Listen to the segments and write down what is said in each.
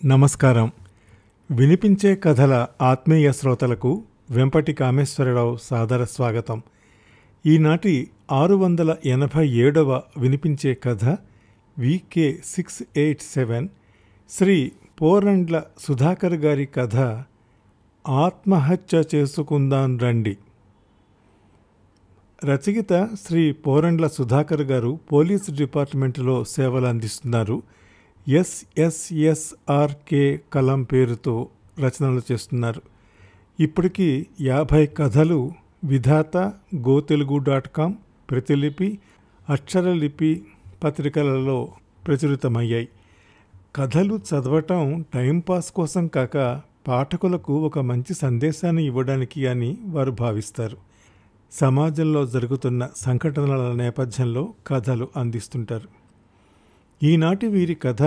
నమస్కారం. వినిపించే కథల ఆత్మీయ శ్రోతలకు వెంపటి కామేశ్వరరావు సాదర స్వాగతం. ఈనాటి 687వ వినిపించే కథ VK 687 శ్రీ పోరండ్ల సుధాకర్ గారి కథ ఆత్మహత్య చేసుకుందాం రండి. రచయిత శ్రీ పోరండ్ల సుధాకర్ గారు పోలీసు డిపార్ట్మెంటులో సేవలు అందిస్తున్నారు. SSSRK కలం పేరుతో రచనలు చేస్తున్నారు. ఇప్పటికీ 50 కథలు విధాత, gotelugu.com, ప్రతిలిపి, అక్షరలిపి పత్రికలలో ప్రచురితమయ్యాయి. కథలు చదవటం టైంపాస్ కోసం కాక పాఠకులకు ఒక మంచి సందేశాన్ని ఇవ్వడానికి అని వారు భావిస్తారు. సమాజంలో జరుగుతున్న సంఘటనల నేపథ్యంలో కథలు అందిస్తుంటారు. ఈనాటి వీరి కథ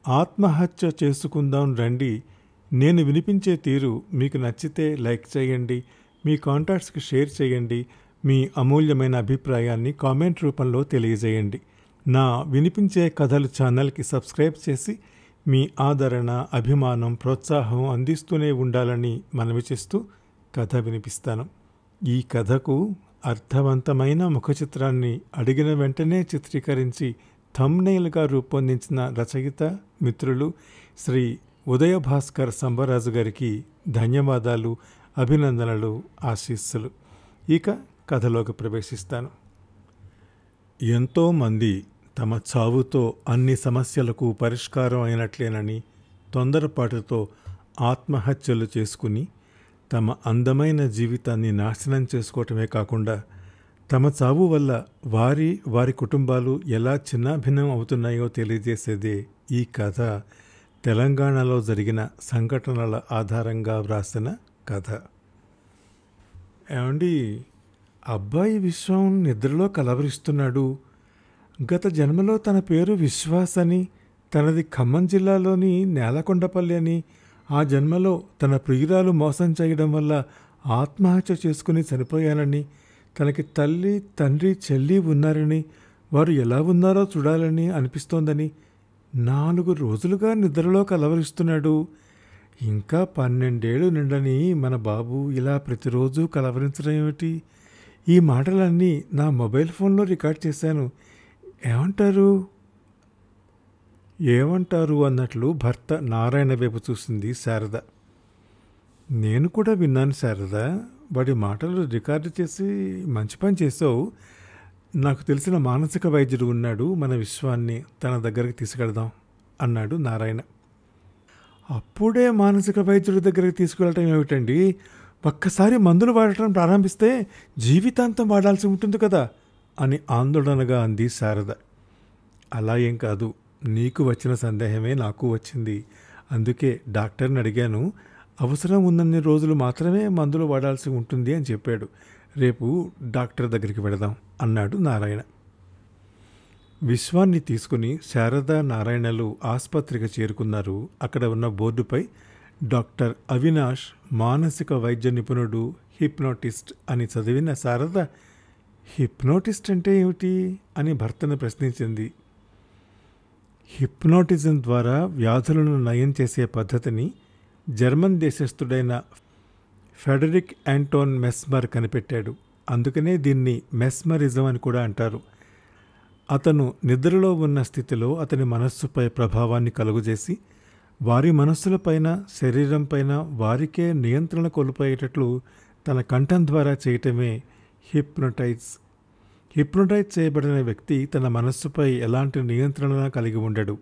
ఆత్మహత్య చేసుకుందాం రండి. నేను వినిపించే తీరు మీకు నచ్చితే లైక్ చేయండి, మీ కాంటాక్ట్స్కి షేర్ చేయండి, మీ అమూల్యమైన అభిప్రాయాన్ని కామెంట్ రూపంలో తెలియజేయండి. నా వినిపించే కథలు ఛానల్కి సబ్స్క్రైబ్ చేసి మీ ఆదరణ, అభిమానం, ప్రోత్సాహం అందిస్తూనే ఉండాలని మనవి చేస్తూ కథ వినిపిస్తాను. ఈ కథకు అర్థవంతమైన ముఖచిత్రాన్ని అడిగిన వెంటనే చిత్రీకరించి థంబ్నెయిల్గా రూపొందించిన రచయిత మిత్రులు శ్రీ ఉదయభాస్కర్ సంబరాజు గారికి ధన్యవాదాలు, అభినందనలు, ఆశీస్సులు. ఇక కథలోకి ప్రవేశిస్తాను. ఎంతోమంది తమ చావుతో అన్ని సమస్యలకు పరిష్కారం అయినట్లేనని తొందరపాటుతో ఆత్మహత్యలు చేసుకుని తమ అందమైన జీవితాన్ని నాశనం చేసుకోవటమే కాకుండా తమ చావు వల్ల వారి కుటుంబాలు ఎలా చిన్నాభిన్నం అవుతున్నాయో తెలియజేసేదే ఈ కథ. తెలంగాణలో జరిగిన సంఘటనల ఆధారంగా వ్రాసిన కథ. ఏమండి, అబ్బాయి విశ్వం నిద్రలో కలవరిస్తున్నాడు. గత జన్మలో తన పేరు విశ్వాస్ అని, తనది ఖమ్మం జిల్లాలోని నేలకొండపల్లి అని, ఆ జన్మలో తన ప్రియురాలు మోసం చేయడం వల్ల ఆత్మహత్య చేసుకుని చనిపోయానని, తనకి తల్లి, తండ్రి, చెల్లి ఉన్నారని, వారు ఎలా ఉన్నారో చూడాలని అనిపిస్తోందని 4 రోజులుగా నిద్రలో కలవరిస్తున్నాడు. ఇంకా 12 ఏళ్ళు నిండని మన బాబు ఇలా ప్రతిరోజు కలవరించడం ఏమిటి? ఈ మాటలన్నీ నా మొబైల్ ఫోన్లో రికార్డ్ చేశాను. ఏమంటారు అన్నట్లు భర్త నారాయణ వైపు చూసింది శారద. నేను కూడా విన్నాను శారద, వాడి మాటలు రికార్డు చేసి మంచి పని చేసావు. నాకు తెలిసిన మానసిక వైద్యుడు ఉన్నాడు, మన విశ్వాన్ని తన దగ్గరికి తీసుకెళ్దాం అన్నాడు నారాయణ. అప్పుడే మానసిక వైద్యుడి దగ్గరికి తీసుకెళ్ళటం ఏమిటండి? ఒక్కసారి మందులు వాడటం ప్రారంభిస్తే జీవితాంతం వాడాల్సి ఉంటుంది కదా అని ఆందోళనగా అంది శారద. అలా ఏం కాదు, నీకు వచ్చిన సందేహమే నాకు వచ్చింది. అందుకే డాక్టర్ని అడిగాను. అవసరం ఉన్నన్ని రోజులు మాత్రమే మందులు వాడాల్సి ఉంటుంది అని చెప్పాడు. రేపు డాక్టర్ దగ్గరికి వెళదాం అన్నాడు నారాయణ. విశ్వాన్ని తీసుకుని శారద, నారాయణలు ఆసుపత్రికి చేరుకున్నారు. అక్కడ ఉన్న బోర్డుపై డాక్టర్ అవినాష్, మానసిక వైద్య నిపుణుడు, హిప్నోటిస్ట్ అని చదివిన శారద, హిప్నోటిస్ట్ అంటే ఏమిటి అని భర్తను ప్రశ్నించింది. హిప్నోటిజం ద్వారా వ్యాధులను నయం చేసే పద్ధతిని జర్మన్ దేశస్థుడైన ఫెడరిక్ యాంటోన్ మెస్మర్ కనిపెట్టాడు. అందుకనే దీన్ని మెస్మరిజం అని కూడా అంటారు. అతను నిద్రలో ఉన్న స్థితిలో అతని మనస్సుపై ప్రభావాన్ని కలుగజేసి వారి మనస్సులపైన, శరీరంపైన వారికే నియంత్రణ కోల్పోయేటట్లు తన కంఠం ద్వారా చేయటమే హిప్నోటైజ్. హిప్నోటైజ్ చేయబడిన వ్యక్తి తన మనస్సుపై ఎలాంటి నియంత్రణ కలిగి ఉండడు.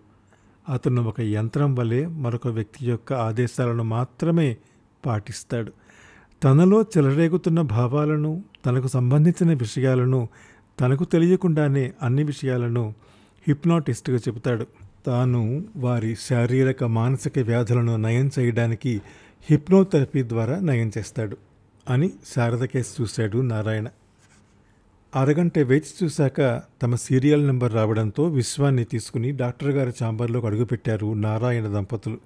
అతను ఒక యంత్రం వలె మరొక వ్యక్తి యొక్క ఆదేశాలను మాత్రమే పాటిస్తాడు. తనలో చెలరేగుతున్న భావాలను, తనకు సంబంధించిన విషయాలను, తనకు తెలియకుండానే అన్ని విషయాలను హిప్నోటిస్ట్గా చెబుతాడు. తాను వారి శారీరక, మానసిక వ్యాధులను నయం చేయడానికి హిప్నోథెరపీ ద్వారా నయం చేస్తాడు అని శారద కేసు చూశాడు నారాయణ. అరగంట వేచి చూశాక తమ సీరియల్ నెంబర్ రావడంతో విశ్వాన్ని తీసుకుని డాక్టర్ గారి ఛాంబర్లోకి అడుగుపెట్టారు నారాయణ దంపతులు.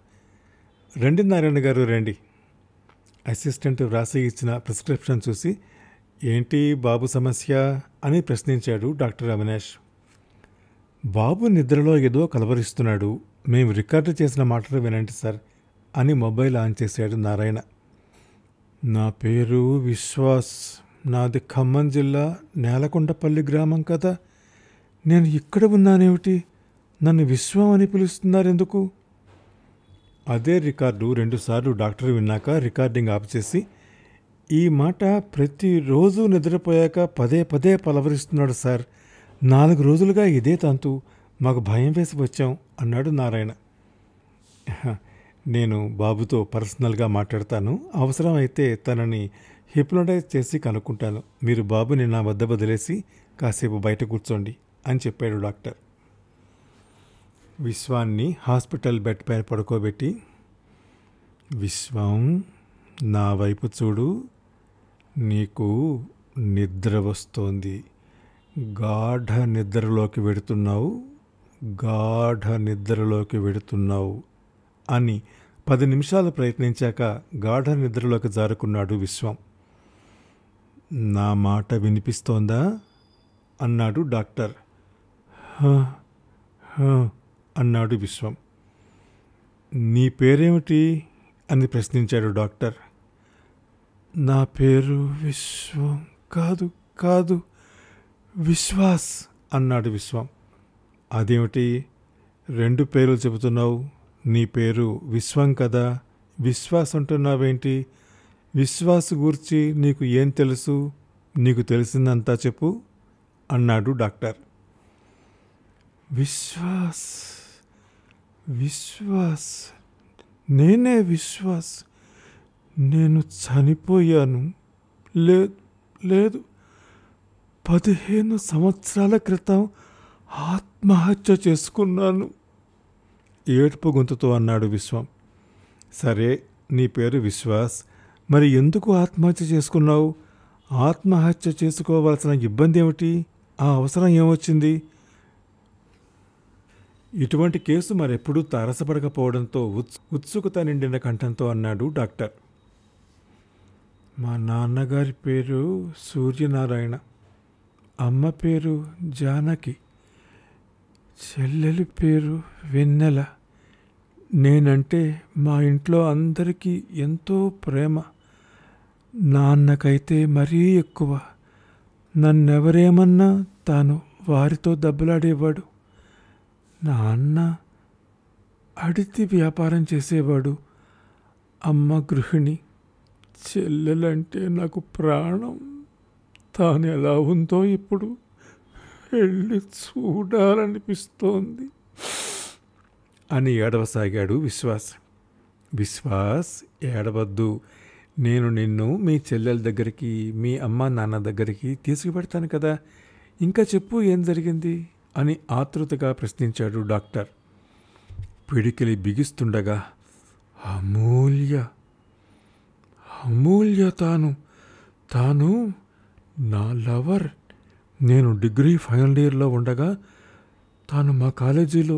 రండి నారాయణ గారు, రండి. అసిస్టెంట్ వ్రాసి ఇచ్చిన ప్రిస్క్రిప్షన్ చూసి, ఏంటి బాబు సమస్య అని ప్రశ్నించాడు డాక్టర్ అవినాష్. బాబు నిద్రలో ఏదో కలవరిస్తున్నాడు. మేము రికార్డు చేసిన మాటలు వినండి సార్ అని మొబైల్ ఆన్ చేశాడు నారాయణ. నా పేరు విశ్వాస్. నాది ఖమ్మం జిల్లా నేలకొండపల్లి గ్రామం కదా. నేను ఇక్కడ ఉన్నానేమిటి? నన్ను విశ్వం అని పిలుస్తున్నారెందుకు? అదే రికార్డు 2 సార్లు డాక్టర్ విన్నాక రికార్డింగ్ ఆఫ్ చేసి, ఈ మాట ప్రతిరోజు నిద్రపోయాక పదే పదే పలవరిస్తున్నాడు సార్. 4 రోజులుగా ఇదే తంతు. మాకు భయం వేసి వచ్చాం అన్నాడు నారాయణ. నేను బాబుతో పర్సనల్గా మాట్లాడతాను. అవసరం అయితే తనని హిప్నోటైజ్ చేసి కనుక్కుంటాను. మీరు బాబుని నా వద్ద వదిలేసి కాసేపు బయట కూర్చోండి అని చెప్పాడు డాక్టర్. విశ్వాన్ని హాస్పిటల్ బెడ్ పైన పడుకోబెట్టి, విశ్వం నా వైపు చూడు, నీకు నిద్ర వస్తోంది, గాఢ నిద్రలోకి వెడుతున్నావు అని 10 నిమిషాలు ప్రయత్నించాక గాఢ నిద్రలోకి జారుకున్నాడు విశ్వం. నా మాట వినిపిస్తోందా అన్నాడు డాక్టర్. అన్నాడు విశ్వం. నీ పేరేమిటి అని ప్రశ్నించాడు డాక్టర్. నా పేరు విశ్వం కాదు విశ్వాస్ అన్నాడు విశ్వం. అదేమిటి 2 పేర్లు చెబుతున్నావు? నీ పేరు విశ్వం కదా, విశ్వాస్ అంటున్నావేంటి? విశ్వాస్ గూర్చి నీకు ఏం తెలుసు? నీకు తెలిసిందంతా చెప్పు అన్నాడు డాక్టర్. విశ్వాస్ నేనే విశ్వాస్. నేను చనిపోయాను. లేదు 15 సంవత్సరాల క్రితం ఆత్మహత్య చేసుకున్నాను. ఏడుపు గొంతుతో అన్నాడు విశ్వం. సరే, నీ పేరు విశ్వాస్, మరి ఎందుకు ఆత్మహత్య చేసుకున్నావు? ఆత్మహత్య చేసుకోవాల్సిన ఇబ్బంది ఏమిటి? ఆ అవసరం ఏమొచ్చింది? ఇటువంటి కేసు మరెప్పుడూ తారసపడకపోవడంతో ఉత్సుకత నిండిన కంఠంతో అన్నాడు డాక్టర్. మా నాన్నగారి పేరు సూర్యనారాయణ, అమ్మ పేరు జానకి, చెల్లెలి పేరు వెన్నెల. నేనంటే మా ఇంట్లో అందరికీ ఎంతో ప్రేమ. నాన్నకైతే మరీ ఎక్కువ. నన్నెవరేమన్నా తాను వారితో దెబ్బలాడేవాడు. నాన్న అడితి వ్యాపారం చేసేవాడు, అమ్మ గృహిణి. చెల్లెలంటే నాకు ప్రాణం. తాను ఎలా ఉందో ఇప్పుడు వెళ్ళి చూడాలనిపిస్తోంది అని ఏడవసాగాడు విశ్వాస్. విశ్వాస్, ఏడవద్దు. నేను నిన్ను మీ చెల్లెల దగ్గరికి, మీ అమ్మ నాన్న దగ్గరికి తీసుకుపెడతాను కదా. ఇంకా చెప్పు, ఏం జరిగింది అని ఆతృతగా ప్రశ్నించాడు డాక్టర్. పిడికిలి బిగిస్తుండగా, అమూల్య తాను నా లవర్. నేను డిగ్రీ ఫైనల్ ఇయర్లో ఉండగా తాను మా కాలేజీలో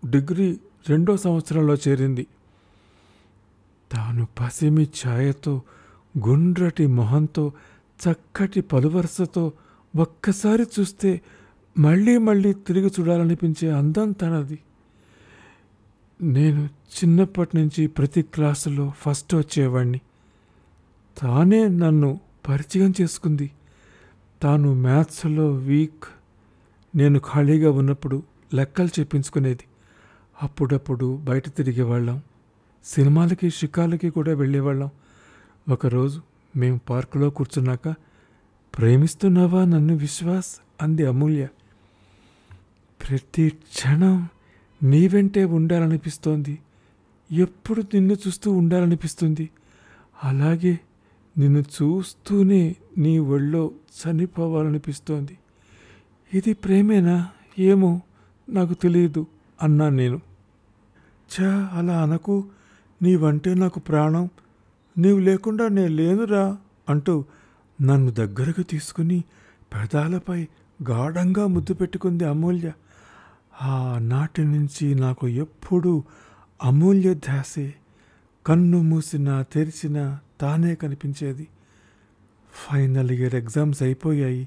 డిగ్రీ 2వ సంవత్సరంలో చేరింది. తాను పసిమి ఛాయతో, గుండ్రటి మొహంతో, చక్కటి పలువరసతో, ఒక్కసారి చూస్తే మళ్ళీ తిరిగి చూడాలనిపించే అందం తనది. నేను చిన్నప్పటి నుంచి ప్రతి క్లాసులో ఫస్ట్ వచ్చేవాణ్ణి. తానే నన్ను పరిచయం చేసుకుంది. తాను మ్యాథ్స్లో వీక్. నేను ఖాళీగా ఉన్నప్పుడు లెక్కలు చెప్పించుకునేది. అప్పుడప్పుడు బయట తిరిగేవాళ్ళం. సినిమాలకి, షికార్లకి కూడా వెళ్ళేవాళ్ళం. ఒకరోజు మేము పార్కులో కూర్చున్నాక, ప్రేమిస్తున్నావా నన్ను విశ్వాస్ అంది అమూల్య. ప్రతి క్షణం నీ వెంటే ఉండాలనిపిస్తోంది. ఎప్పుడు నిన్ను చూస్తూ ఉండాలనిపిస్తుంది. అలాగే నిన్ను చూస్తూనే నీ ఒళ్ళో చనిపోవాలనిపిస్తోంది. ఇది ప్రేమేనా? ఏమో నాకు తెలియదు అన్నా నేను. అలా అనకు. నీవంటే నాకు ప్రాణం. నీవు లేకుండా నేను లేనురా అంటూ నన్ను దగ్గరకు తీసుకుని పెదాలపై గాఢంగా ముద్దు పెట్టుకుంది అమూల్య. ఆనాటి నుంచి నాకు ఎప్పుడూ అమూల్య ధ్యాసే. కన్ను మూసినా తెరిచినా తానే కనిపించేది. ఫైనల్ ఇయర్ ఎగ్జామ్స్ అయిపోయాయి.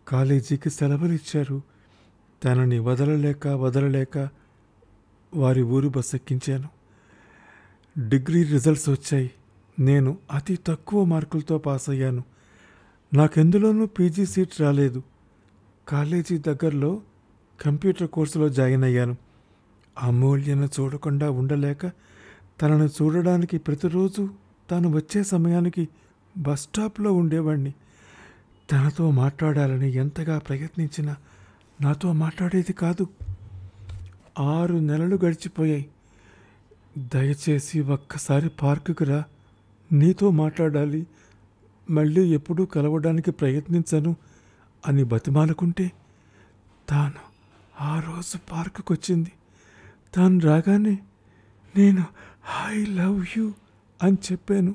కాలేజీకి సెలవులు ఇచ్చారు. తనని వదలలేక వారి ఊరు బస్ ఎక్కించాను. డిగ్రీ రిజల్ట్స్ వచ్చాయి. నేను అతి తక్కువ మార్కులతో పాస్ అయ్యాను. నాకెందులోనూ పీజీ సీట్ రాలేదు. కాలేజీ దగ్గరలో కంప్యూటర్ కోర్సులో జాయిన్ అయ్యాను. అమూల్యను చూడకుండా ఉండలేక తనను చూడడానికి ప్రతిరోజు తాను వచ్చే సమయానికి బస్ స్టాప్లో ఉండేవాడిని. తనతో మాట్లాడాలని ఎంతగా ప్రయత్నించినా నాతో మాట్లాడేది కాదు. 6 నెలలు గడిచిపోయాయి. దయచేసి ఒక్కసారి పార్కుకు రా, నీతో మాట్లాడాలి, మళ్ళీ ఎప్పుడూ కలవడానికి ప్రయత్నించను అని బతిమాలుకుంటే తాను ఆ రోజు పార్కుకు వచ్చింది. తాను రాగానే నేను ఐ లవ్ యూ అని చెప్పాను.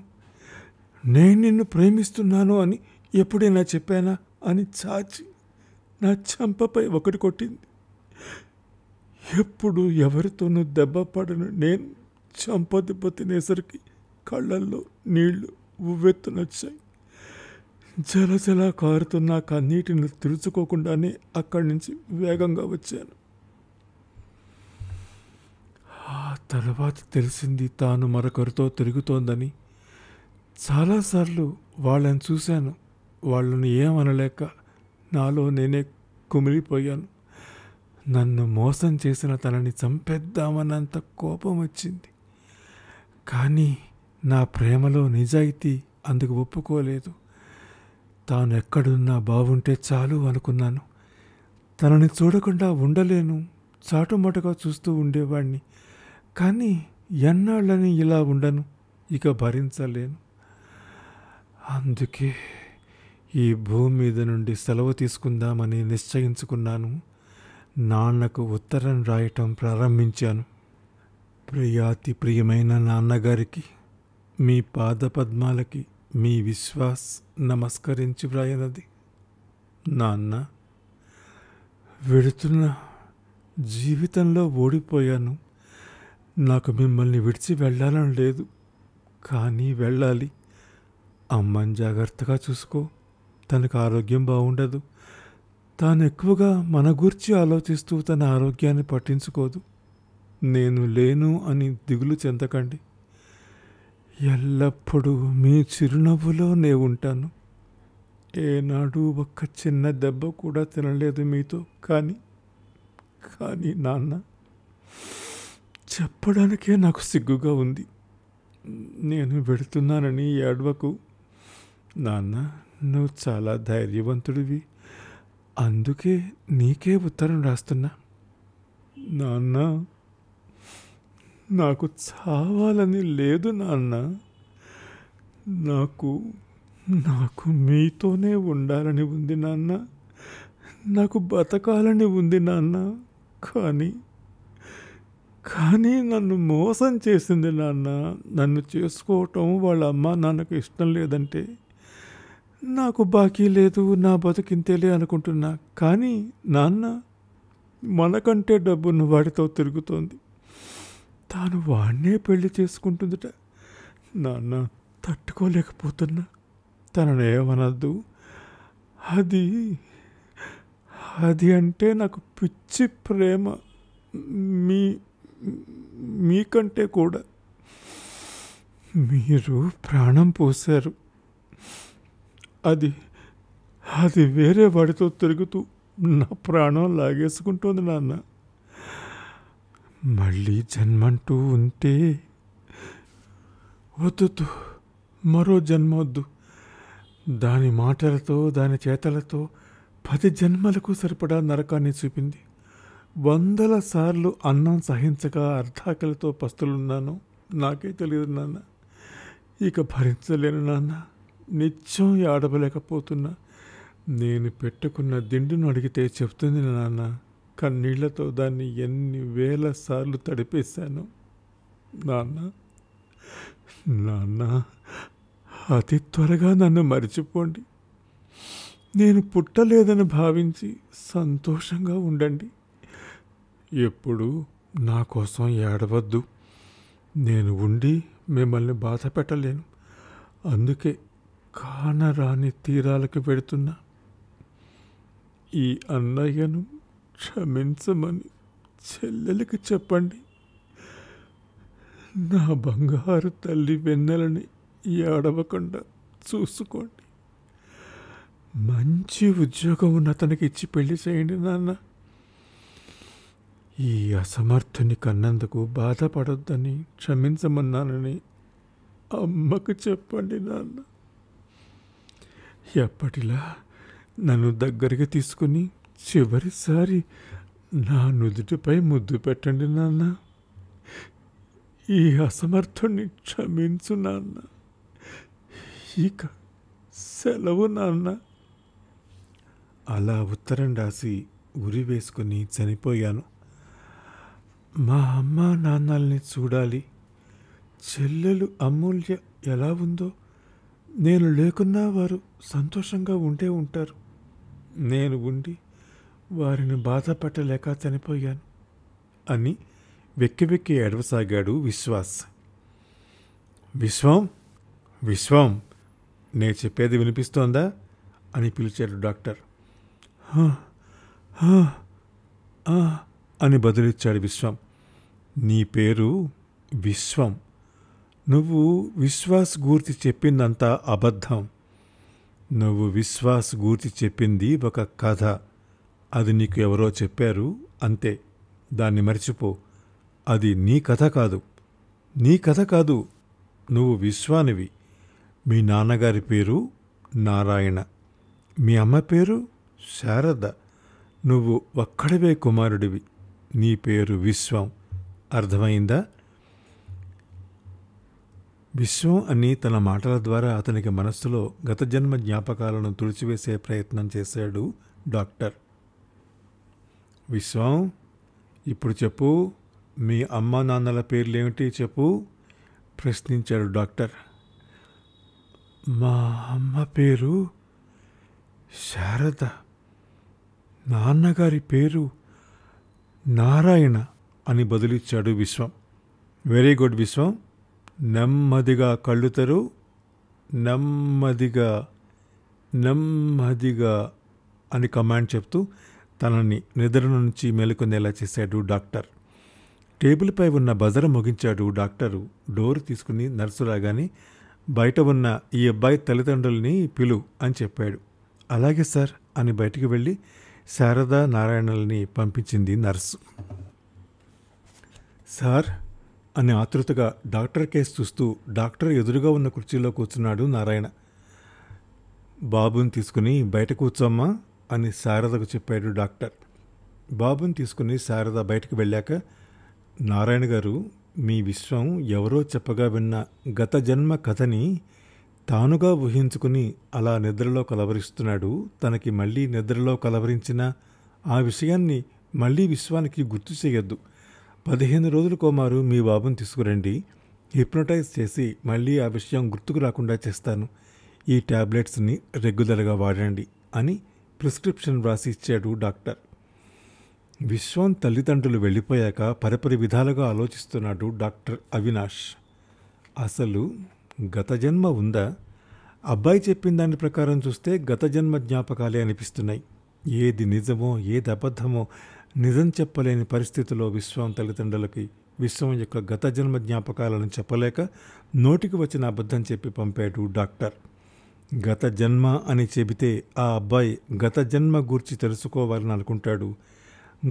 నేను నిన్ను ప్రేమిస్తున్నాను అని ఎప్పుడైనా చెప్పానా అని చాచి నా చెంపపై ఒకటి కొట్టింది. ఎప్పుడు ఎవరితోనూ దెబ్బ పడను నేను చెంప దెబ్బ తినేసరికి కళ్ళల్లో నీళ్లు ఉవ్వెత్తునొచ్చాయి. జలజల కారుతున్న కన్నీటిని తుడుచుకోకుండానే అక్కడి నుంచి వేగంగా వచ్చాను. ఆ తర్వాత తెలిసింది తాను మరొకరితో తిరుగుతోందని. చాలాసార్లు వాళ్ళని చూశాను. వాళ్ళని ఏమనలేక నాలో నేనే కుమిలిపోయాను. నన్ను మోసం చేసిన తనని చంపేద్దామన్నంత కోపం వచ్చింది. కానీ నా ప్రేమలో నిజాయితీ అందుకు ఒప్పుకోలేదు. తాను ఎక్కడున్నా బాగుంటే చాలు అనుకున్నాను. తనని చూడకుండా ఉండలేను, చాటుమాటుగా చూస్తూ ఉండేవాణ్ణి. కానీ ఎన్నాళ్ళని ఇలా ఉండను, ఇక భరించలేను. అందుకే ఈ భూమి మీద నుండి సెలవు తీసుకుందామని నిశ్చయించుకున్నాను. నాన్నకు ఉత్తరం రాయటం ప్రారంభించాను. ప్రియాతి ప్రియమైన నాన్నగారికి, మీ పాదపద్మాలకి మీ విశ్వాస్ నమస్కరించి వ్రాయనది. నాన్న, వెడుతున్న జీవితంలో ఓడిపోయాను. నాకు మిమ్మల్ని విడిచి వెళ్ళాలని లేదు, కానీ వెళ్ళాలి. అమ్మని జాగ్రత్తగా చూసుకో. తనకు ఆరోగ్యం బాగుండదు. తాను ఎక్కువగా మన గురించి ఆలోచిస్తూ తన ఆరోగ్యాన్ని పట్టించుకోదు. నేను లేను అని దిగులు చెందకండి. ఎల్లప్పుడూ మీ చిరునవ్వులో నే ఉంటాను. ఏనాడు ఒక్క చిన్న దెబ్బ కూడా తినలేదు మీతో. కానీ నాన్న, చెప్పడానికే నాకు సిగ్గుగా ఉంది. నేను వెడుతున్నానని ఏడవకు. నాన్న, నువ్వు చాలా ధైర్యవంతుడివి. అందుకే నీకే ఉత్తరం రాస్తున్నా. నాన్న, నాకు చావాలని లేదు నాన్న. నాకు మీతోనే ఉండాలని ఉంది నాన్న. నాకు బతకాలని ఉంది నాన్న. కానీ నన్ను మోసం చేసింది నాన్న. నన్ను చేసుకోవటం వాళ్ళ అమ్మ నాన్నకు ఇష్టం లేదంటే నాకు బాకీ లేదు, నా బతుకింతేలే అనుకుంటున్నా. కానీ నాన్న, మనకంటే డబ్బును వాడితో తిరుగుతోంది. తాను వాడినే పెళ్లి చేసుకుంటుందిట. నాన్న, తట్టుకోలేకపోతున్నా. తననేమనద్దు. అది అంటే నాకు పిచ్చి ప్రేమ. మీకంటే కూడా. మీరు ప్రాణం పోశారు. అది వేరే వాడితో తిరుగుతూ నా ప్రాణం లాగేసుకుంటోంది నాన్న. మళ్ళీ జన్మంటూ ఉంటే వద్దు, మరో జన్మ వద్దు. దాని మాటలతో దాని చేతలతో 10 జన్మలకు సరిపడా నరకాన్ని చూపింది. 100 సార్లు అన్నం సహించక అర్ధాకలితో పస్తులున్నాను. నాకే తెలియదు నాన్న. ఇక భరించలేను నాన్న. నిత్యం ఆడవలేకపోతున్నా. నేను పెట్టుకున్న దిండును అడిగితే చెప్తుంది నాన్న. కన్నీళ్లతో దాన్ని ఎన్ని వేల సార్లు తడిపేశాను. నాన్న, అతి త్వరగా నన్ను మరిచిపోండి. నేను పుట్టలేదని భావించి సంతోషంగా ఉండండి. ఎప్పుడు నా కోసం ఏడవద్దు. నేను ఉండి మిమ్మల్ని బాధ పెట్టలేను. అందుకే కానరాని తీరాలకు పెడుతున్నా. ఈ అన్నయ్యను క్షమించమని చెల్లెలికి చెప్పండి. నా బంగారు తల్లి వెన్నెలని ఏడవకుండా చూసుకోండి. మంచి ఉద్యోగం ఉన్న అతనికి ఇచ్చి పెళ్లి చేయండి నాన్న. ఈ అసమర్థుని కన్నందుకు బాధపడొద్దని, క్షమించమన్నానని అమ్మకు చెప్పండి నాన్న. ఎప్పటిలా నన్ను దగ్గరికి తీసుకుని చివరిసారి నా నుదుటిపై ముద్దు పెట్టండి నాన్న. ఈ అసమర్థుణ్ణి క్షమించు నాన్న. ఇక సెలవు నాన్న. అలా ఉత్తరం రాసి ఉరి వేసుకుని చనిపోయాను. మా అమ్మ నాన్నల్ని చూడాలి. చెల్లెలు అమూల్య ఎలా ఉందో, నేను లేకున్నా వారు సంతోషంగా ఉంటే ఉంటారు. నేను ఉండి వారిని బాధ పెట్టలేక చనిపోయాను అని వెక్కి వెక్కి ఏడవసాగాడు విశ్వాస్. విశ్వం, విశ్వం, నే చెప్పేది వినిపిస్తోందా అని పిలిచాడు డాక్టర్. అని బదులిచ్చాడు విశ్వం. నీ పేరు విశ్వం. నువ్వు విశ్వాస్ గూర్చి చెప్పిందంతా అబద్ధం. నువ్వు విశ్వాస్ గూర్చి చెప్పింది ఒక కథ. అది నీకు ఎవరో చెప్పారు అంతే. దాన్ని మర్చిపో. అది నీ కథ కాదు. నీ కథ కాదు. నువ్వు విశ్వానివి. మీ నాన్నగారి పేరు నారాయణ. మీ అమ్మ పేరు శారద. నువ్వు ఒక్కడివే కుమారుడివి. నీ పేరు విశ్వం. అర్థమైందా? విశ్వం అని తన మాటల ద్వారా అతనికి మనస్సులో గత జన్మ జ్ఞాపకాలను తుడిచివేసే ప్రయత్నం చేశాడు డాక్టర్. విశ్వం, ఇప్పుడు చెప్పు, మీ అమ్మ నాన్నల పేర్లేమిటి చెప్పు ప్రశ్నించాడు డాక్టర్. మా అమ్మ పేరు శారద. నాన్నగారి పేరు నారాయణ అని బదులిచ్చాడు విశ్వం. వెరీ గుడ్ విశ్వం. నెమ్మదిగా కళ్ళు తెరు. నెమ్మదిగా నెమ్మదిగా అని కమాండ్ చెప్తూ తనని నిద్ర నుంచి మేలుకొనేలా చేశాడు డాక్టర్. టేబుల్పై ఉన్న బజర ముగించాడు డాక్టరు. డోర్ తీసుకుని నర్సు రాగానే బయట ఉన్న ఈ అబ్బాయి తల్లిదండ్రుల్ని పిలు అని చెప్పాడు. అలాగే సార్ అని బయటికి వెళ్ళి శారద నారాయణల్ని పంపించింది నర్సు. సార్ అని ఆతృతగా డాక్టర్ కేసు చూస్తూ డాక్టర్ ఎదురుగా ఉన్న కుర్చీలో కూర్చున్నాడు నారాయణ. బాబుని తీసుకుని బయట కూర్చోమ్మా అని శారదకు చెప్పాడు డాక్టర్. బాబుని తీసుకుని శారద బయటకు వెళ్ళాక, నారాయణ గారు, మీ విశ్వం ఎవరో చెప్పగా విన్న గత జన్మ కథని తానుగా ఊహించుకుని అలా నిద్రలో కలవరిస్తున్నాడు. తనకి మళ్ళీ నిద్రలో కలవరించిన ఆ విషయాన్ని మళ్ళీ విశ్వానికి గుర్తు చేయొద్దు. 15 రోజులకోమారు మీ బాబుని తీసుకురండి. హిప్నోటైజ్ చేసి మళ్ళీ ఆ విషయం గుర్తుకు రాకుండా చేస్తాను. ఈ ట్యాబ్లెట్స్ని రెగ్యులర్గా వాడండి అని ప్రిస్క్రిప్షన్ వ్రాసి ఇచ్చాడు డాక్టర్. విశ్వం తల్లిదండ్రులు వెళ్ళిపోయాక పరిపరి విధాలుగా ఆలోచిస్తున్నాడు డాక్టర్ అవినాష్. అసలు గత జన్మ ఉందా? అబ్బాయి చెప్పిన దాని ప్రకారం చూస్తే గత జన్మ జ్ఞాపకాలే అనిపిస్తున్నాయి. ఏది నిజమో ఏది అబద్ధమో నిజం చెప్పలేని పరిస్థితిలో విశ్వం తల్లిదండ్రులకి విశ్వం యొక్క గత జన్మ జ్ఞాపకాలను చెప్పలేక నోటికి వచ్చిన అబద్ధం చెప్పి పంపాడు డాక్టర్. గత జన్మ అని చెబితే ఆ అబ్బాయి గత జన్మ గూర్చి తెలుసుకోవాలని అనుకుంటాడు.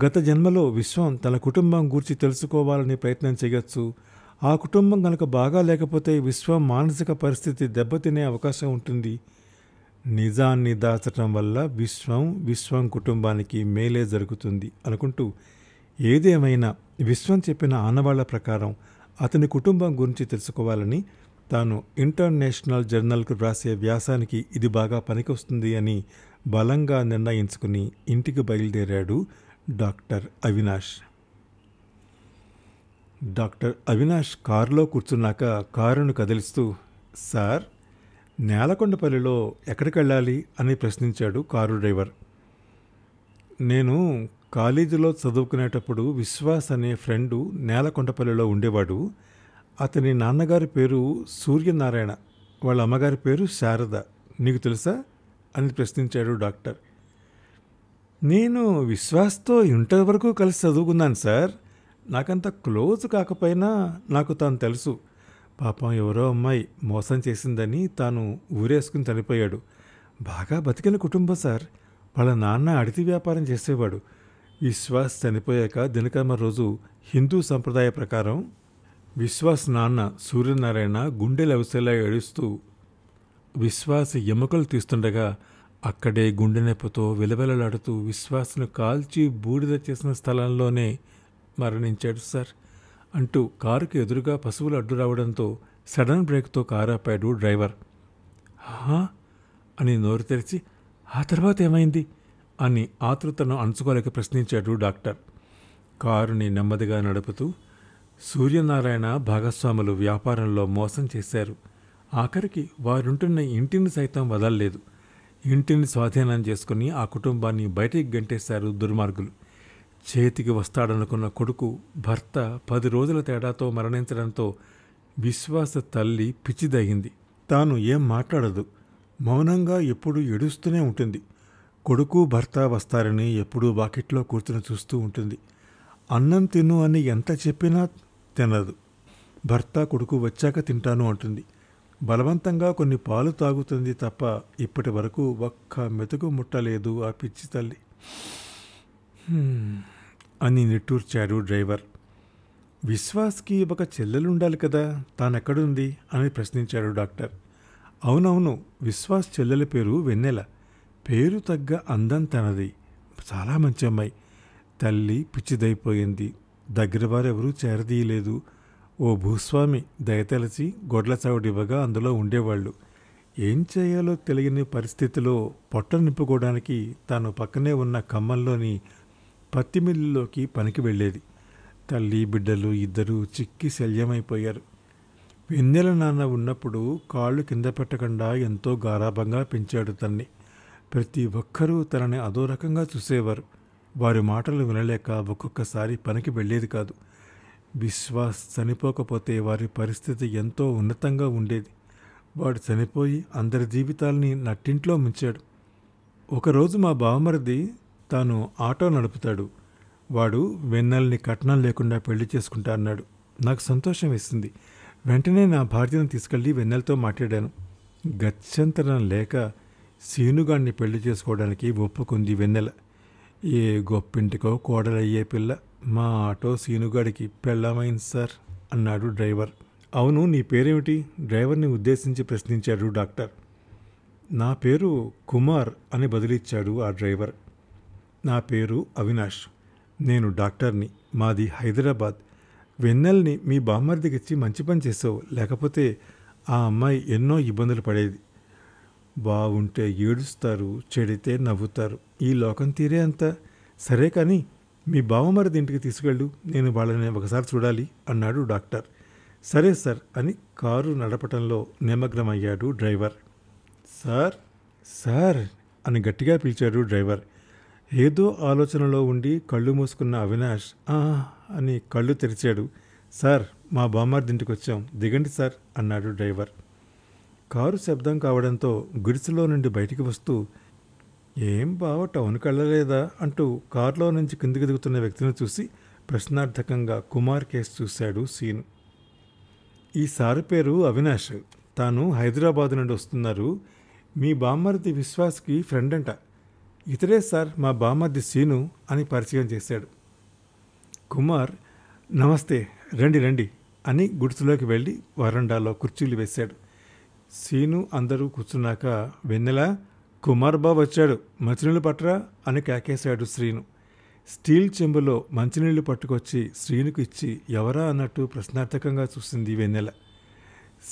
గత జన్మలో విశ్వం తన కుటుంబం గూర్చి తెలుసుకోవాలని ప్రయత్నం చేయొచ్చు. ఆ కుటుంబం కనుక బాగా లేకపోతే విశ్వం మానసిక పరిస్థితి దెబ్బతినే అవకాశం ఉంటుంది. నిజాన్ని దాచటం వల్ల విశ్వం కుటుంబానికి మేలే జరుగుతుంది అనుకుంటూ ఏదేమైనా విశ్వం చెప్పిన ఆనవాళ్ల ప్రకారం అతని కుటుంబం గురించి తెలుసుకోవాలని తాను ఇంటర్నేషనల్ జర్నల్కు రాసే వ్యాసానికి ఇది బాగా పనికొస్తుంది అని బలంగా నిర్ణయించుకుని ఇంటికి బయలుదేరాడు డాక్టర్ అవినాష్. డాక్టర్ అవినాష్ కారులో కూర్చున్నాక కారును కదిలిస్తూ, సార్, నేలకొండపల్లిలో ఎక్కడికి వెళ్ళాలి అని ప్రశ్నించాడు కారు డ్రైవర్. నేను కాలేజీలో చదువుకునేటప్పుడు విశ్వాస్ అనే ఫ్రెండు నేలకొండపల్లిలో ఉండేవాడు. అతని నాన్నగారి పేరు సూర్యనారాయణ, వాళ్ళ అమ్మగారి పేరు శారద. నీకు తెలుసా అని ప్రశ్నించాడు డాక్టర్. నేను విశ్వాస్తో ఇంటర్ వరకు కలిసి చదువుకున్నాను సార్. నాకంత క్లోజ్ కాకపోయినా నాకు తాను తెలుసు. పాపం ఎవరో అమ్మాయి మోసం చేసిందని తాను ఊరేసుకుని చనిపోయాడు. బాగా బతికిన కుటుంబం సార్. వాళ్ళ నాన్న అడితి వ్యాపారం చేసేవాడు. విశ్వాస్ చనిపోయాక దినకర్మ రోజు హిందూ సంప్రదాయ ప్రకారం విశ్వాస్ నాన్న సూర్యనారాయణ గుండె లవసేలా ఏడుస్తూ విశ్వాస్ ఎముకలు తీస్తుండగా అక్కడే గుండె నొప్పితో విలవిలలాడుతూ విశ్వాస్ను కాల్చి బూడిద చేసిన స్థలంలోనే మరణించాడు సార్ అంటూ కారుకి ఎదురుగా పశువులు అడ్డు రావడంతో సడన్ బ్రేక్తో కారు ఆపాడు డ్రైవర్. హా అని నోరు తెరిచి ఆ తర్వాత ఏమైంది అని ఆతృతను అణుచుకోలేక ప్రశ్నించాడు డాక్టర్. కారుని నెమ్మదిగా నడుపుతూ సూర్యనారాయణ భాగస్వాములు వ్యాపారంలో మోసం చేశారు. ఆఖరికి వారుంటున్న ఇంటిని సైతం వదల్లేదు. ఇంటిని స్వాధీనం చేసుకుని ఆ కుటుంబాన్ని బయటికి గంటేశారు దుర్మార్గులు. చేతికి వస్తాడనుకున్న కొడుకు భర్త 10 రోజుల తేడాతో మరణించడంతో విశ్వాస తల్లి పిచ్చిదయ్యింది. తాను ఏం మాట్లాడదు. మౌనంగా ఎప్పుడూ ఏడుస్తూనే ఉంటుంది. కొడుకు భర్త వస్తారని ఎప్పుడూ వాకిట్లో కూర్చుని చూస్తూ ఉంటుంది. అన్నం తిను అని ఎంత చెప్పినా తినదు. భర్త కొడుకు వచ్చాక తింటాను అంటుంది. బలవంతంగా కొన్ని పాలు తాగుతుంది తప్ప ఇప్పటి వరకు ఒక్క మెతుకు ముట్టలేదు ఆ పిచ్చి తల్లి అని నిట్టూర్చాడు డ్రైవర్. విశ్వాస్కి ఒక చెల్లెలుండాలి కదా, తానెక్కడుంది అని ప్రశ్నించాడు డాక్టర్. అవునవును, విశ్వాస్ చెల్లెల పేరు వెన్నెల. పేరు తగ్గ అందం తనది. చాలా మంచి అమ్మాయి. తల్లి పిచ్చిదైపోయింది. దగ్గర వారెవరూ చేరదీయలేదు. ఓ భూస్వామి దయతలచి గొడ్ల చావుడివ్వగా అందులో ఉండేవాళ్ళు. ఏం చేయాలో తెలియని పరిస్థితిలో పొట్ట నింపుకోవడానికి తాను పక్కనే ఉన్న ఖమ్మంలోని పత్తి మిల్లులోకి పనికి వెళ్ళేది. తల్లి బిడ్డలు ఇద్దరూ చిక్కి శల్యమైపోయారు. వెన్నెల నాన్న ఉన్నప్పుడు కాళ్ళు కింద పెట్టకుండా ఎంతో గారాభంగా పెంచాడు తన్ని. ప్రతి ఒక్కరూ తనని అదో రకంగా చూసేవారు. వారి మాటలు వినలేక ఒక్కొక్కసారి పనికి వెళ్ళేది కాదు. విశ్వాస్ చనిపోకపోతే వారి పరిస్థితి ఎంతో ఉన్నతంగా ఉండేది. వాడు చనిపోయి అందరి జీవితాల్ని నట్టింట్లో ముంచాడు. ఒకరోజు మా బావమరిది తాను ఆటో నడుపుతాడు. వాడు వెన్నెల్ని కట్నం లేకుండా పెళ్లి చేసుకుంటా అన్నాడు. నాకు సంతోషం వేసింది. వెంటనే నా భార్యను తీసుకెళ్ళి వెన్నెలతో మాట్లాడాను. గత్యంతరం లేక సీనుగాడిని పెళ్లి చేసుకోవడానికి ఒప్పుకుంది వెన్నెల. ఏ గొప్పింటికో కోడలయ్యే పిల్ల. మా ఆటో సీనుగాడికి పెళ్ళమైంది సార్ అన్నాడు డ్రైవర్. అవును, నీ పేరేమిటి? డ్రైవర్ని ఉద్దేశించి ప్రశ్నించాడు డాక్టర్. నా పేరు కుమార్ అని బదిలిచ్చాడు ఆ డ్రైవర్. నా పేరు అవినాష్. నేను డాక్టర్ని. మాది హైదరాబాద్. వెన్నెల్ని మీ బామ్మర్దికిచ్చి మంచి పని చేసావు. లేకపోతే ఆ అమ్మాయి ఎన్నో ఇబ్బందులు పడేది. బాగుంటే ఏడుస్తారు, చెడితే నవ్వుతారు. ఈ లోకం తీరే అంతా. సరే కానీ మీ బావమరిది ఇంటికి తీసుకెళ్ళు, నేను వాళ్ళని ఒకసారి చూడాలి అన్నాడు డాక్టర్. సరే సార్ అని కారు నడపటంలో నిమగ్నమయ్యాడు డ్రైవర్. సార్ సార్ అని గట్టిగా పిలిచాడు డ్రైవర్. ఏదో ఆలోచనలో ఉండి కళ్ళు మూసుకున్న అవినాష్ అని కళ్ళు తెరిచాడు. సార్, మా బామ్మర్ది ఇంటికి వచ్చాం, దిగండి సార్ అన్నాడు డ్రైవర్. కారు శబ్దం కావడంతో గుడిసెలో నుండి బయటికి వస్తూ ఏం బావ టౌన్కి వెళ్ళలేదా అంటూ కారులో నుంచి కిందికి దిగుతున్న వ్యక్తిని చూసి ప్రశ్నార్థకంగా కుమార్ కేసు చూశాడు సీను. ఈ సారు పేరు అవినాష్. తాను హైదరాబాద్ నుండి వస్తున్నారు. మీ బామ్మర్ది విశ్వాస్కి ఫ్రెండ్ అంట. ఇతరే సార్ మా బామ్మర్ది సీను అని పరిచయం చేశాడు. కుమార్ నమస్తే, రండి రండి అని గుడిసెలోకి వెళ్ళి వరండాలో కుర్చీలు వేశాడు. సీను అందరూ కూర్చున్నాక వెన్నెల, కుమార్ బాబు వచ్చాడు, మంచినీళ్ళు పట్టరా అని కేకేశాడు శ్రీను. స్టీల్ చెంబులో మంచినీళ్లు పట్టుకొచ్చి శ్రీనుకు ఇచ్చి ఎవరా అన్నట్టు ప్రశ్నార్థకంగా చూసింది వెన్నెల.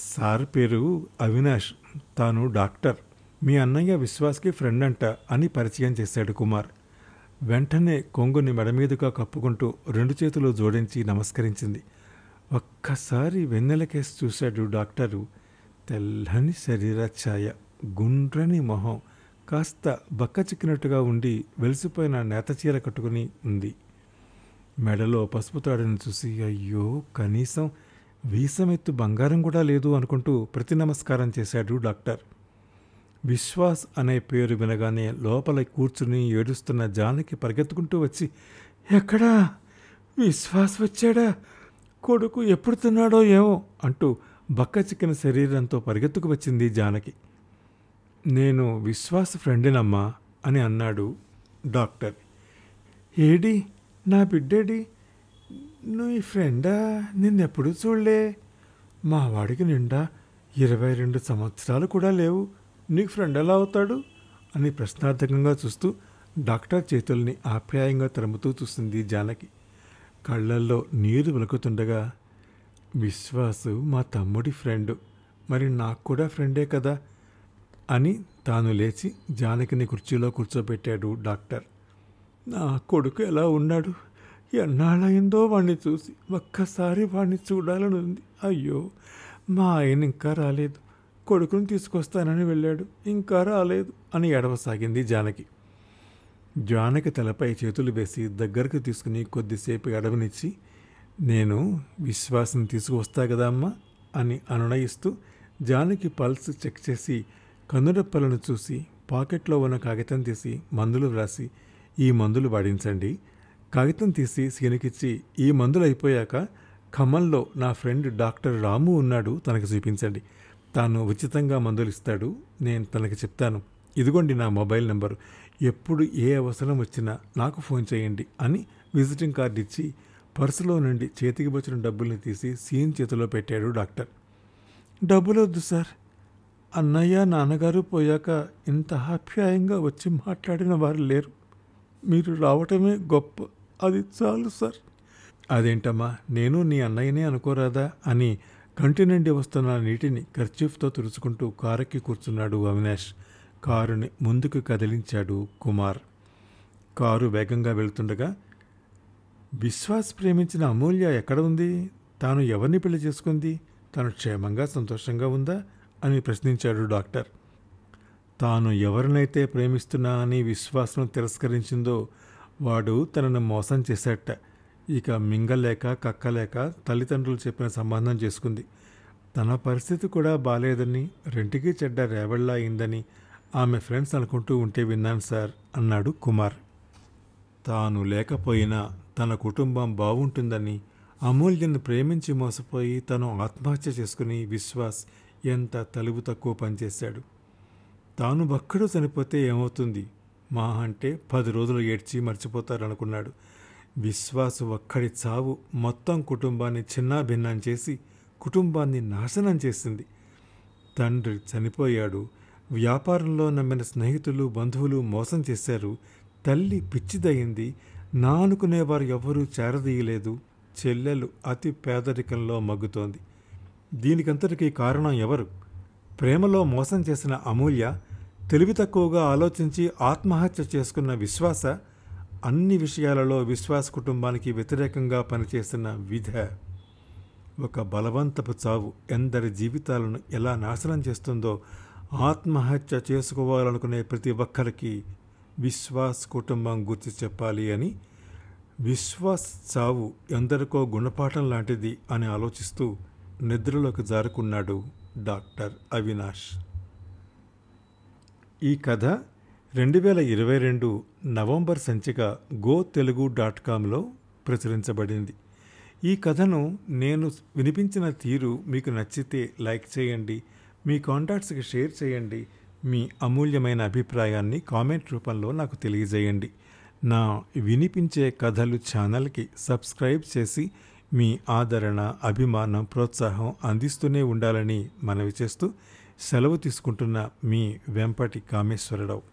సార్ పేరు అవినాష్, తాను డాక్టర్. మీ అన్నయ్య విశ్వాస్కి ఫ్రెండ్ అంట అని పరిచయం చేశాడు కుమార్. వెంటనే కొంగుని మెడమీదుగా కప్పుకుంటూ 2 చేతులు జోడించి నమస్కరించింది. ఒక్కసారి వెన్నెల కేసు చూశాడు డాక్టరు. తెల్లని శరీర ఛాయ, గుండ్రని మొహం, కాస్త బక్క చిక్కినట్టుగా ఉండి వెలిసిపోయిన నేతచీర కట్టుకుని ఉంది. మెడలో పసుపు తాడుని చూసి అయ్యో కనీసం వీసమెత్తు బంగారం కూడా లేదు అనుకుంటూ ప్రతి నమస్కారం చేశాడు డాక్టర్. విశ్వాస్ అనే పేరు వినగానే లోపల కూర్చుని ఏడుస్తున్న జానకి పరిగెత్తుకుంటూ వచ్చి ఎక్కడా విశ్వాస్ వచ్చాడా? కొడుకు ఎప్పుడు తిన్నాడో ఏమో అంటూ బక్క చిక్కిన శరీరంతో పరిగెత్తుకు వచ్చింది జానకి. నేను విశ్వాస్ ఫ్రెండేనమ్మా అని అన్నాడు డాక్టర్. ఏడి నా బిడ్డేడి? నువ్వు ఈ ఫ్రెండా? నిన్నెప్పుడు చూడలే. మా వాడికి నిండా 22 సంవత్సరాలు కూడా లేవు, నీకు ఫ్రెండ్ ఎలా అవుతాడు అని ప్రశ్నార్థకంగా చూస్తూ డాక్టర్ చేతుల్ని ఆప్యాయంగా తరుముతూ చూసింది జానకి. కళ్ళల్లో నీరు వెలుకుతుండగా, విశ్వాసు మా తమ్ముడి ఫ్రెండు, మరి నాకు కూడా ఫ్రెండే కదా అని తాను లేచి జానకిని కుర్చీలో కూర్చోబెట్టాడు డాక్టర్. నా కొడుకు ఎలా ఉన్నాడు? ఎన్నాళ్ళయిందో వాణ్ణి చూసి, ఒక్కసారి వాణ్ణి చూడాలని ఉంది. అయ్యో, మా ఆయన ఇంకా రాలేదు, కొడుకుని తీసుకొస్తానని వెళ్ళాడు, ఇంకా రాలేదు అని ఏడవసాగింది జానకి. జానకి తలపై చేతులు వేసి దగ్గరకు తీసుకుని కొద్దిసేపు ఎడవనిచ్చి, నేను విశ్వాసం తీసుకువస్తా కదా అమ్మా అని అనునయిస్తూ జానకి పల్స్ చెక్ చేసి కన్నురెప్పలను చూసి పాకెట్లో ఉన్న కాగితం తీసి మందులు వ్రాసి, ఈ మందులు వాడించండి, కాగితం తీసి సీనికిచ్చి, ఈ మందులు అయిపోయాక ఖమ్మంలో నా ఫ్రెండ్ డాక్టర్ రాము ఉన్నాడు, తనకు చూపించండి, తాను ఉచితంగా మందులు ఇస్తాడు, నేను తనకి చెప్తాను, ఇదిగోండి నా మొబైల్ నెంబరు, ఎప్పుడు ఏ అవసరం వచ్చినా నాకు ఫోన్ చేయండి అని విజిటింగ్ కార్డు ఇచ్చి పర్సులో నుండి చేతికి వచ్చిన డబ్బుల్ని తీసి సీన్ చేతిలో పెట్టాడు డాక్టర్. డబ్బులు వద్దు సార్, అన్నయ్య నాన్నగారు పోయాక ఇంత ఆప్యాయంగా వచ్చి మాట్లాడిన వారు లేరు, మీరు రావటమే గొప్ప, అది చాలు సార్. అదేంటమ్మా, నేను నీ అన్నయ్యనే అనుకోరాదా అని కంటి నుండి వస్తున్న నీటిని కర్చీఫ్తో తుడుచుకుంటూ కారెక్కి కూర్చున్నాడు అవినాష్. కారుని ముందుకు కదిలించాడు కుమార్. కారు వేగంగా వెళ్తుండగా, విశ్వాస్ ప్రేమించిన అమూల్య ఎక్కడ ఉంది? తాను ఎవరిని పెళ్లి చేసుకుంది? తాను క్షేమంగా సంతోషంగా ఉందా అని ప్రశ్నించాడు డాక్టర్. తాను ఎవరినైతే ప్రేమిస్తున్నా అని విశ్వాసం తిరస్కరించిందో వాడు తనను మోసం చేశాట. ఇక మింగలేక కక్కలేక తల్లిదండ్రులు చెప్పిన సంబంధం చేసుకుంది. తన పరిస్థితి కూడా బాలేదని, రెంటికి చెడ్డ రేవళ్ళ అయిందని ఆమె ఫ్రెండ్స్ అనుకుంటూ ఉంటే విన్నాను సార్ అన్నాడు కుమార్. తాను లేకపోయినా తన కుటుంబం బాగుంటుందని, అమూల్యను ప్రేమించి మోసపోయి తను ఆత్మహత్య చేసుకుని విశ్వాస్ ఎంత తలుపు తక్కువ పనిచేశాడు. తాను ఒక్కడు చనిపోతే ఏమవుతుంది, మా అంటే 10 రోజులు ఏడ్చి మర్చిపోతారనుకున్నాడు. విశ్వాసు ఒక్కడి చావు మొత్తం కుటుంబాన్ని చిన్నాభిన్నం చేసి కుటుంబాన్ని నాశనం చేసింది. తండ్రి చనిపోయాడు, వ్యాపారంలో నమ్మిన స్నేహితులు బంధువులు మోసం చేశారు, తల్లి పిచ్చిదయింది, నా అనుకునేవారు ఎవరూ చేరదీయలేదు, చెల్లెలు అతి పేదరికంలో మగ్గుతోంది. దీనికంతటికీ కారణం ఎవరు? ప్రేమలో మోసం చేసిన అమూల్య, తెలివి తక్కువగా ఆలోచించి ఆత్మహత్య చేసుకున్న విశ్వాస, అన్ని విషయాలలో విశ్వాస్ కుటుంబానికి వ్యతిరేకంగా పనిచేసిన విధ. ఒక బలవంతపు చావు ఎందరి జీవితాలను ఎలా నాశనం చేస్తుందో ఆత్మహత్య చేసుకోవాలనుకునే ప్రతి ఒక్కరికి విశ్వాస్ కుటుంబం గుర్తు చెప్పాలి అని, విశ్వాస్ చావు ఎందరికో గుణపాఠం లాంటిది అని ఆలోచిస్తూ నిద్రలోకి జారుకున్నాడు డాక్టర్ అవినాష్. ఈ కథ 2022 నవంబర్ సంచిక gotelugu.comలో ప్రచురించబడింది. ఈ కథను నేను వినిపించిన తీరు మీకు నచ్చితే లైక్ చేయండి, మీ కాంటాక్ట్స్కి షేర్ చేయండి, మీ అమూల్యమైన అభిప్రాయాన్ని కామెంట్ రూపంలో నాకు తెలియజేయండి. నా వినిపించే కథలు ఛానల్కి సబ్స్క్రైబ్ చేసి మీ ఆదరణ, అభిమానం, ప్రోత్సాహం అందిస్తూనే ఉండాలని మనవి చేస్తూ సెలవు తీసుకుంటున్న మీ వెంపటి కామేశ్వరరావు.